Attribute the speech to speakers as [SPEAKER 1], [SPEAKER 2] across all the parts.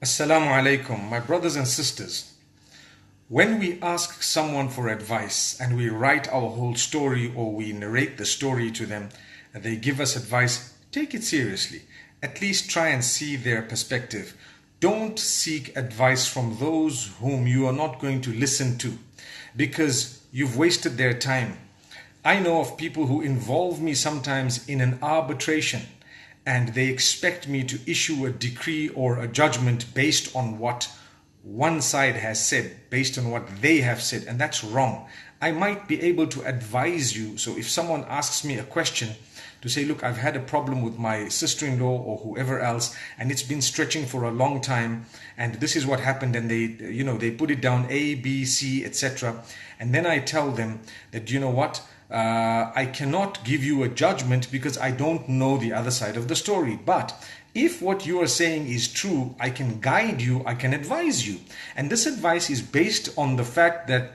[SPEAKER 1] Assalamu alaikum, my brothers and sisters. When we ask someone for advice and we write our whole story or we narrate the story to them and they give us advice, take it seriously. At least try and see their perspective. Don't seek advice from those whom you are not going to listen to because you've wasted their time. I know of people who involve me sometimes in an arbitration and they expect me to issue a decree or a judgment based on what one side has said, based on what they have said, and that's wrong. I might be able to advise you. So if someone asks me a question, to say, look, I've had a problem with my sister-in-law or whoever else, and it's been stretching for a long time, and this is what happened, and they put it down A, B, C, etc. And then I tell them that, you know what, I cannot give you a judgment because I don't know the other side of the story. But if what you are saying is true, I can guide you, I can advise you. And this advice is based on the fact that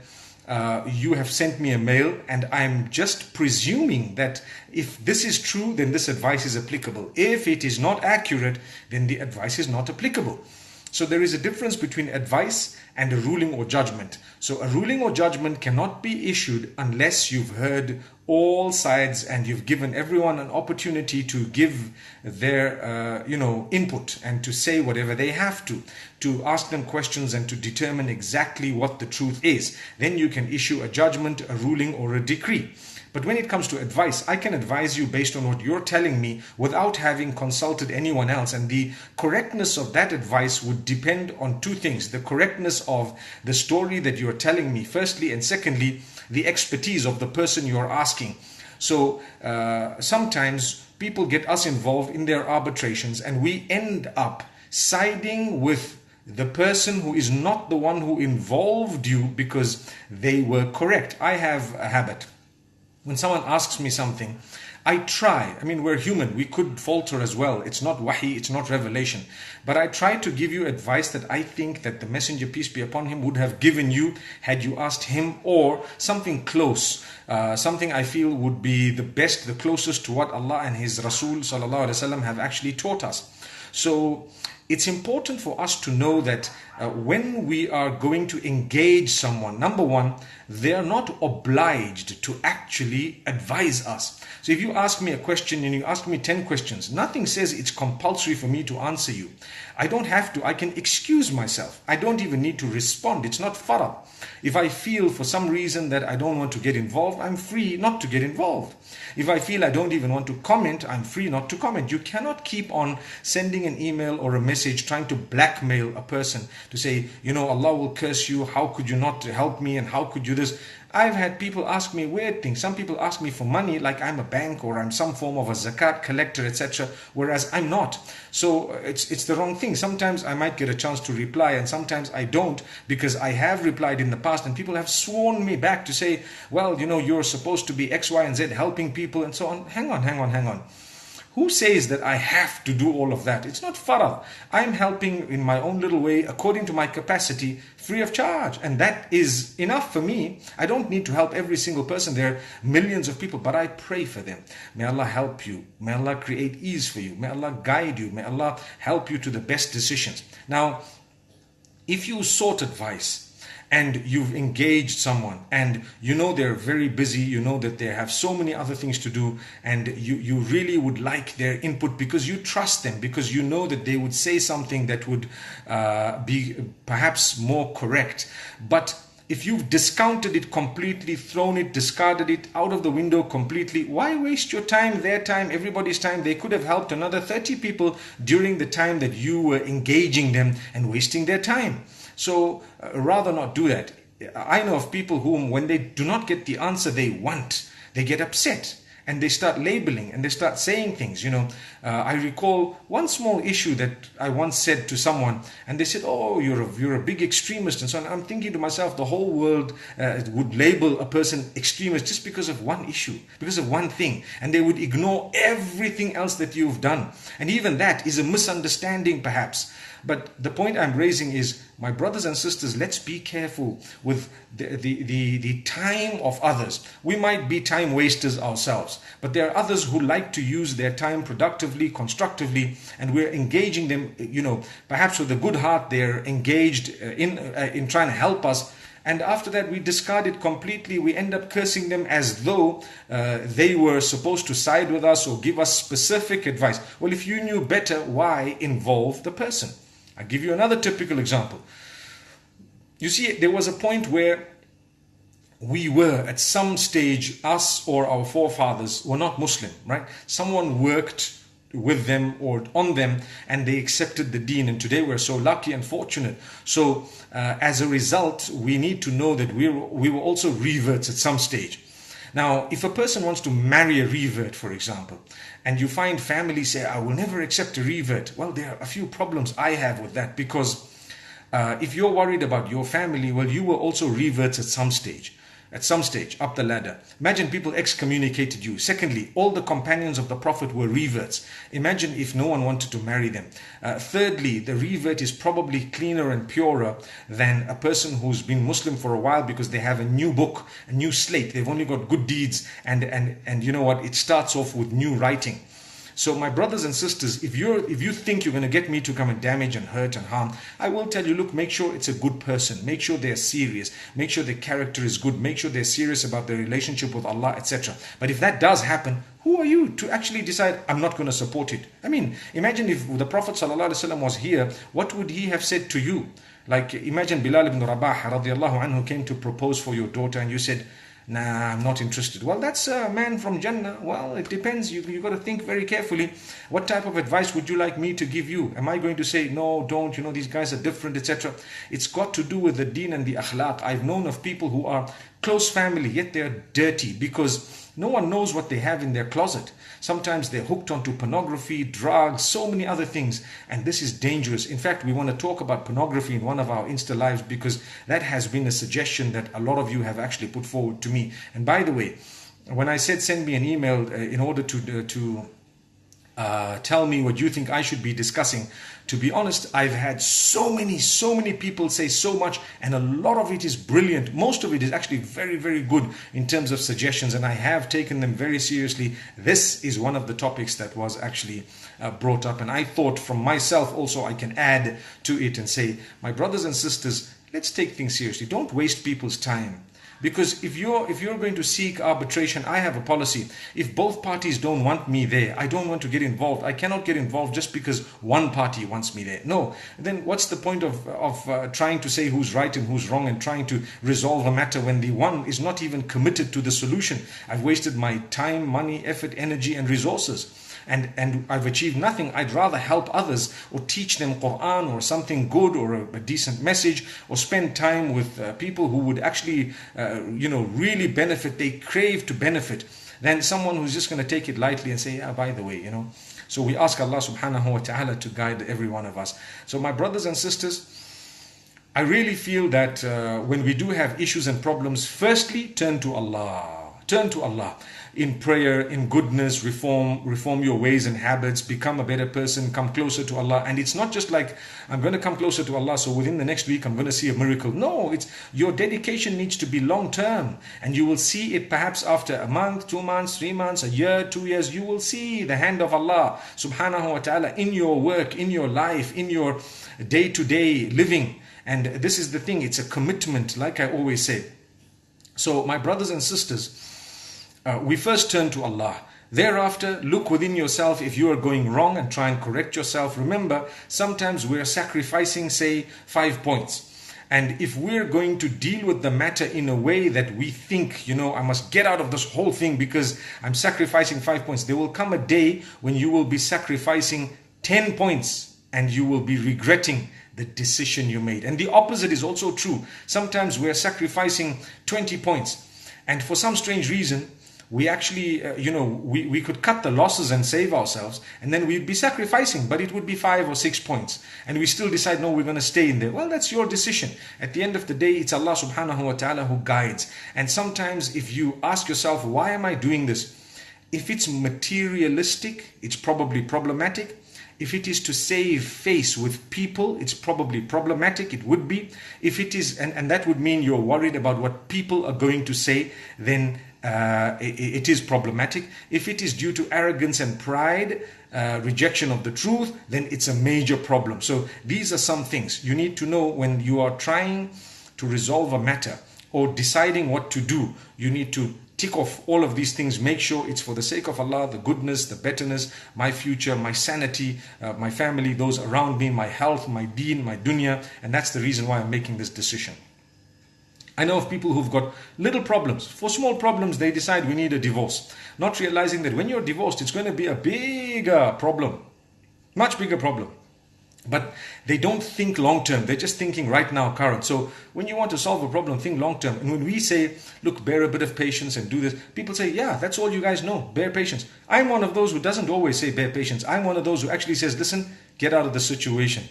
[SPEAKER 1] you have sent me a mail, and I'm just presuming that if this is true, then this advice is applicable. If it is not accurate, then the advice is not applicable. So there is a difference between advice and a ruling or judgment. So a ruling or judgment cannot be issued unless you've heard all sides and you've given everyone an opportunity to give their input and to say whatever they have to ask them questions and to determine exactly what the truth is. Then you can issue a judgment, a ruling, or a decree. But when it comes to advice, I can advise you based on what you're telling me without having consulted anyone else. And the correctness of that advice would depend on two things: the correctness of the story that you're telling me, firstly, and secondly, the expertise of the person you're asking. So sometimes people get us involved in their arbitrations and we end up siding with the person who is not the one who involved you because they were correct. I have a habit. When someone asks me something, I try. I mean, we're human. We could falter as well. It's not wahi, it's not revelation. But I try to give you advice that I think that the Messenger, peace be upon him, would have given you had you asked him, or something close. Something I feel would be the best, the closest to what Allah and His Rasul sallallahu alaihi wasallam have actually taught us. So it's important for us to know that when we are going to engage someone, number one, they are not obliged to actually advise us. So if you ask me a question and you ask me 10 questions, nothing says it's compulsory for me to answer you. I don't have to. I can excuse myself. I don't even need to respond. It's not farad. If I feel for some reason that I don't want to get involved, I'm free not to get involved. If I feel I don't even want to comment, I'm free not to comment. You cannot keep on sending an email or a message trying to blackmail a person to say, Allah will curse you. How could you not help me? And how could you this? I've had people ask me weird things. Some people ask me for money like I'm a bank or I'm some form of a zakat collector, etc. Whereas I'm not. So it's the wrong thing. Sometimes I might get a chance to reply and sometimes I don't, because I have replied in the past and people have sworn me back to say, well, you're supposed to be X, Y, and Z helping people and so on. Hang on. Who says that I have to do all of that? It's not farad. I'm helping in my own little way according to my capacity, free of charge. And that is enough for me. I don't need to help every single person. There are millions of people, but I pray for them. May Allah help you. May Allah create ease for you. May Allah guide you. May Allah help you to the best decisions. Now, if you sought advice, and you've engaged someone and they're very busy, that they have so many other things to do, and you really would like their input because you trust them, because you know that they would say something that would be perhaps more correct. But if you've discounted it completely, thrown it, discarded it out of the window completely, why waste your time, their time, everybody's time? They could have helped another 30 people during the time that you were engaging them and wasting their time. So rather not do that. I know of people whom, when they do not get the answer they want, they get upset and they start labeling and they start saying things. I recall one small issue that I once said to someone, and they said, "Oh, you're a big extremist," and so on. I'm thinking to myself, the whole world would label a person extremist just because of one issue, because of one thing, and they would ignore everything else that you've done. And even that is a misunderstanding, perhaps. But the point I'm raising is, my brothers and sisters, let's be careful with the time of others. We might be time wasters ourselves, but there are others who like to use their time productively, constructively, and we're engaging them, perhaps with a good heart. They're engaged in trying to help us. And after that, we discard it completely. We end up cursing them as though they were supposed to side with us or give us specific advice. Well, if you knew better, why involve the person? I'll give you another typical example. You see, there was a point where we were, at some stage, us or our forefathers were not Muslim, right? Someone worked with them or on them and they accepted the deen, and today we're so lucky and fortunate. So as a result, we need to know that we were also reverts at some stage. Now, if a person wants to marry a revert, for example, and you find families say, I will never accept a revert, well, there are a few problems I have with that, because if you're worried about your family, well, you were also reverts at some stage up the ladder. Imagine people excommunicated you. Secondly, all the companions of the Prophet were reverts. Imagine if no one wanted to marry them. Thirdly, the revert is probably cleaner and purer than a person who's been Muslim for a while, because they have a new book, a new slate. They've only got good deeds, and you know what? It starts off with new writing. So my brothers and sisters, if you think you're going to get me to come and damage and hurt and harm, I will tell you, look, make sure it's a good person. Make sure they're serious. Make sure their character is good. Make sure they're serious about their relationship with Allah, etc. But if that does happen, who are you to actually decide, I'm not going to support it? I mean, imagine if the Prophet ﷺ was here, what would he have said to you? Like, imagine Bilal ibn Rabah radiallahu anhu came to propose for your daughter, and you said, nah, I'm not interested. Well, that's a man from Jannah. Well, it depends. You've got to think very carefully. What type of advice would you like me to give you? Am I going to say, no, don't, these guys are different, etc.? It's got to do with the deen and the akhlaq. I've known of people who are close family, yet they're dirty, because no one knows what they have in their closet. Sometimes they're hooked onto pornography, drugs, so many other things, and this is dangerous. In fact, we want to talk about pornography in one of our Insta lives, because that has been a suggestion that a lot of you have actually put forward to me. And by the way, when I said send me an email in order to tell me what you think I should be discussing, to be honest, I've had so many people say so much, and a lot of it is brilliant. Most of it is actually very, very good in terms of suggestions, and I have taken them very seriously. This is one of the topics that was actually brought up, and I thought from myself also I can add to it and say, my brothers and sisters, let's take things seriously. Don't waste people's time. Because if you're going to seek arbitration, I have a policy. If both parties don't want me there, I don't want to get involved. I cannot get involved just because one party wants me there. No. Then what's the point of trying to say who's right and who's wrong and trying to resolve a matter when the one is not even committed to the solution? I've wasted my time, money, effort, energy, and resources. And I've achieved nothing. I'd rather help others or teach them Quran or something good or a decent message, or spend time with people who would actually, really benefit. They crave to benefit, than someone who's just going to take it lightly and say, yeah, by the way, So we ask Allah subhanahu wa ta'ala to guide every one of us. So my brothers and sisters, I really feel that when we do have issues and problems, firstly, turn to Allah. Turn to Allah in prayer, in goodness, reform your ways and habits, become a better person, come closer to Allah. And it's not just like, I'm going to come closer to Allah, so within the next week I'm going to see a miracle. No, it's your dedication needs to be long term, and you will see it perhaps after a month, 2 months, 3 months, a year, 2 years. You will see the hand of Allah subhanahu wa ta'ala in your work, in your life, in your day-to-day living. And this is the thing, it's a commitment, like I always say. So my brothers and sisters, we first turn to Allah. Thereafter, look within yourself if you are going wrong and try and correct yourself. Remember, sometimes we're sacrificing, say, 5 points. And if we're going to deal with the matter in a way that we think, I must get out of this whole thing because I'm sacrificing 5 points, there will come a day when you will be sacrificing 10 points and you will be regretting the decision you made. And the opposite is also true. Sometimes we're sacrificing 20 points. And for some strange reason, we actually, we could cut the losses and save ourselves, and then we'd be sacrificing, but it would be 5 or 6 points. And we still decide, no, we're going to stay in there. Well, that's your decision. At the end of the day, it's Allah subhanahu wa ta'ala who guides. And sometimes if you ask yourself, why am I doing this? If it's materialistic, it's probably problematic. If it is to save face with people, it's probably problematic. It would be. If it is, and that would mean you're worried about what people are going to say, then it is problematic. If it is due to arrogance and pride, rejection of the truth, then it's a major problem. So these are some things you need to know when you are trying to resolve a matter or deciding what to do. You need to tick off all of these things. Make sure it's for the sake of Allah, the goodness, the betterness, my future, my sanity, my family, those around me, my health, my deen, my dunya. And that's the reason why I'm making this decision. I know of people who've got little problems. For small problems, they decide we need a divorce. Not realizing that when you're divorced, it's going to be a bigger problem. Much bigger problem. But they don't think long term. They're just thinking right now, current. So when you want to solve a problem, think long term. And when we say, look, bear a bit of patience and do this, people say, yeah, that's all you guys know, bear patience. I'm one of those who doesn't always say bear patience. I'm one of those who actually says, listen, get out of the situation.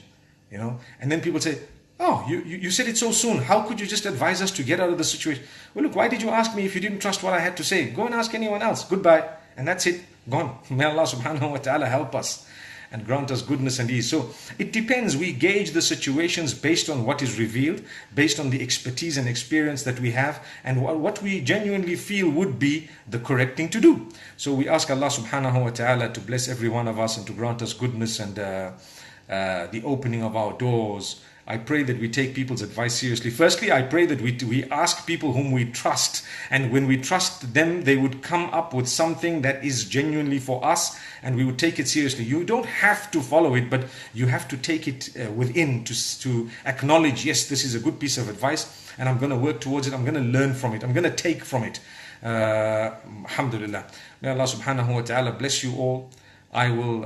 [SPEAKER 1] And then people say, oh, you said it so soon. How could you just advise us to get out of the situation? Well, look, why did you ask me if you didn't trust what I had to say? Go and ask anyone else. Goodbye. And that's it. Gone. May Allah subhanahu wa ta'ala help us and grant us goodness and ease. So it depends. We gauge the situations based on what is revealed, based on the expertise and experience that we have, and what we genuinely feel would be the correct thing to do. So we ask Allah subhanahu wa ta'ala to bless every one of us and to grant us goodness and the opening of our doors. I pray that we take people's advice seriously. Firstly, I pray that we ask people whom we trust. And when we trust them, they would come up with something that is genuinely for us, and we would take it seriously. You don't have to follow it, but you have to take it within to acknowledge, yes, this is a good piece of advice, and I'm going to work towards it. I'm going to learn from it. I'm going to take from it. Alhamdulillah. May Allah subhanahu wa ta'ala bless you all. I will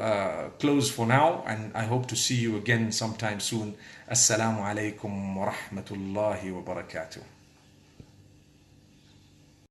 [SPEAKER 1] close for now, and I hope to see you again sometime soon. Assalamu alaikum wa rahmatullahi wa barakatuh.